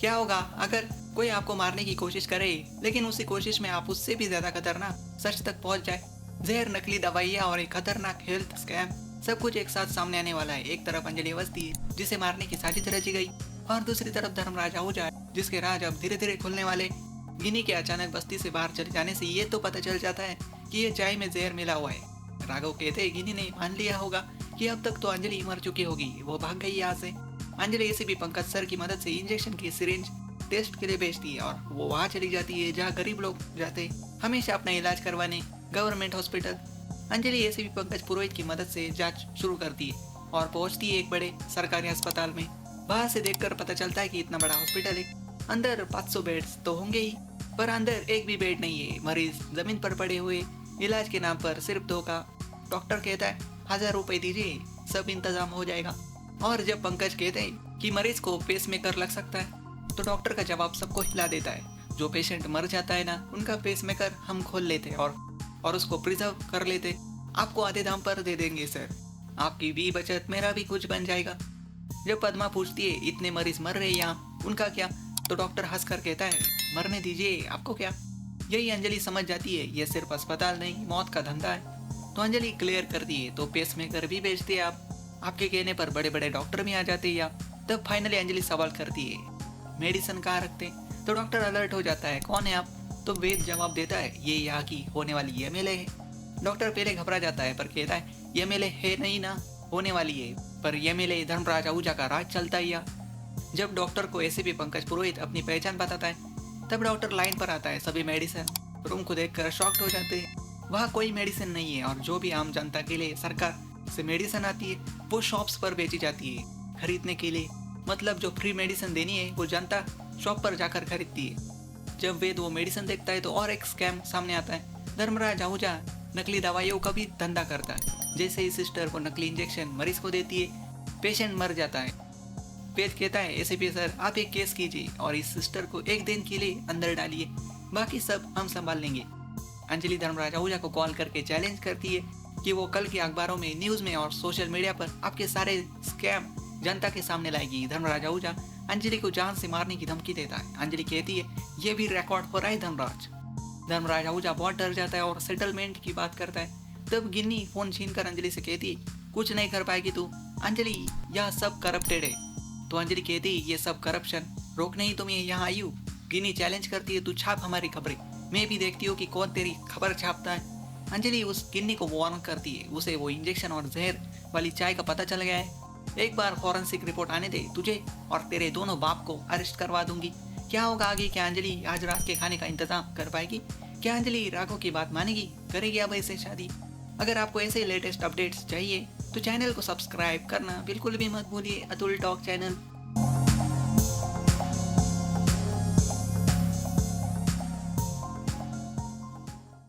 क्या होगा अगर कोई आपको मारने की कोशिश करे, लेकिन उसी कोशिश में आप उससे भी ज्यादा खतरनाक सच तक पहुंच जाए। जहर, नकली दवाइयाँ और एक खतरनाक हेल्थ स्कैम, सब कुछ एक साथ सामने आने वाला है। एक तरफ अंजलि अवस्थी है जिसे मारने की साजिश रची गई, और दूसरी तरफ धर्मराज आहूजा जिसके राज अब धीरे धीरे खुलने वाले। गिनी के अचानक बस्ती से बाहर चले जाने से ये तो पता चल जाता है कि ये चाय में जहर मिला हुआ है। राघव कहते हैं गिनी ने मान लिया होगा कि अब तक तो अंजलि मर चुकी होगी, वो भाग गई यहाँ से। अंजलि एसीपी पंकज सर की मदद से इंजेक्शन की सिरिंज टेस्ट के लिए भेजती है और वो वहाँ चली जाती है जहाँ गरीब लोग जाते हमेशा अपना इलाज करवाने, government hospital. Anjali ACP Pankaj Purohit की मदद से जांच शुरू करती है और पहुंचती है एक बड़े सरकारी अस्पताल में। बाहर से देखकर पता चलता है कि इतना बड़ा हॉस्पिटल है, अंदर 500 बेड्स तो होंगे ही, पर अंदर एक भी बेड नहीं है। मरीज जमीन पर पड़े हुए, इलाज के नाम पर सिर्फ धोखा। डॉक्टर कहता है 1000 रुपए दीजिए, सब इंतजाम हो जाएगा। और जब पंकज कहते हैं कि मरीज को पेस मेकर लग सकता है, तो डॉक्टर का जवाब सबको हिला देता है। जो पेशेंट मर जाता है ना, उनका पेस मेकर हम खोल लेते और उसको प्रिजर्व कर लेते। आपको आधे दाम पर दे देंगे सर, आपकी भी बचत, मेरा भी कुछ बन जाएगा। जब पद्मा पूछती है इतने मरीज मर रहे यहाँ, उनका क्या, तो डॉक्टर हंस कर कहता है मरने दीजिए, आपको क्या। यही अंजलि समझ जाती है ये सिर्फ अस्पताल नहीं, मौत का धंधा है। तो अंजलि क्लियर करती है, तो पेस मेकर भी बेचते हैं आप, आपके कहने पर बड़े बड़े डॉक्टर भी आ जाते हैं यहाँ। तब फाइनली अंजलि सवाल करती है मेडिसिन कहाँ रखते, तो डॉक्टर अलर्ट हो जाता है कौन है आप, तो वेद जवाब देता है ये यहाँ की होने वाली एमएलए है। डॉक्टर पहले घबरा जाता है पर कहता है एमएलए है नहीं ना, होने वाली है, पर एमएलए धर्मराज आहूजा का राज चलता ही। जब डॉक्टर को एसीपी पंकज पुरोहित अपनी पहचान बताता है, तब डॉक्टर लाइन पर आता है। सभी मेडिसिन रूम को देखकर शॉक्ड हो जाते हैं। वहाँ कोई मेडिसिन नहीं है, और जो भी आम जनता के लिए सरकार से मेडिसिन आती है वो शॉप्स पर बेची जाती है खरीदने के लिए। मतलब जो फ्री मेडिसिन देनी है वो जनता शॉप पर जाकर खरीदती है। जब वेद वो मेडिसिन देखता है तो और एक स्कैम सामने आता है। धर्मराज आहूजा नकली दवाइयों का भी धंधा करता है। जैसे ही सिस्टर वो नकली इंजेक्शन मरीज को देती है, पेशेंट मर जाता है। वेद कहता है एसीपी सर आप एक केस कीजिए और इस सिस्टर को एक दिन के लिए अंदर डालिए, बाकी सब हम संभाल लेंगे। अंजलि धर्मराज आहूजा को कॉल करके चैलेंज करती है कि वो कल के अखबारों में, न्यूज में और सोशल मीडिया पर आपके सारे स्कैम जनता के सामने लाएगी। धर्मराज आहूजा अंजलि को जान से मारने की धमकी देता है। अंजलि कहती है ये भी रिकॉर्ड हो रहा है धर्मराज आहूजा बहुत डर जाता है और सेटलमेंट की बात करता है। तब गिन्नी फोन छीन कर अंजलि से कहती है कुछ नहीं कर पाएगी तू अंजलि, यह सब करप्टेड है। तो अंजलि कहती है ये सब करप्शन रोकने ही तो मैं यहाँ आई हूँ। गिन्नी चैलेंज करती है तू छाप हमारी खबरें, मैं भी देखती हूँ कि कौन तेरी खबर छापता है। अंजलि उस गिन्नी को वार्न करती है, उसे वो इंजेक्शन और जहर वाली चाय का पता चल गया है। एक बार फॉरेंसिक रिपोर्ट आने दे, तुझे और तेरे दोनों बाप को अरेस्ट करवा दूंगी। क्या होगा आगे, क्या अंजलि आज रात के खाने का इंतजाम कर पाएगी, क्या अंजलि राघव की बात मानेगी, करेगी अब ऐसे शादी। अगर आपको ऐसे लेटेस्ट अपडेट्स चाहिए तो चैनल को सब्सक्राइब करना बिल्कुल भी मत भूलिए। Atul talk channel.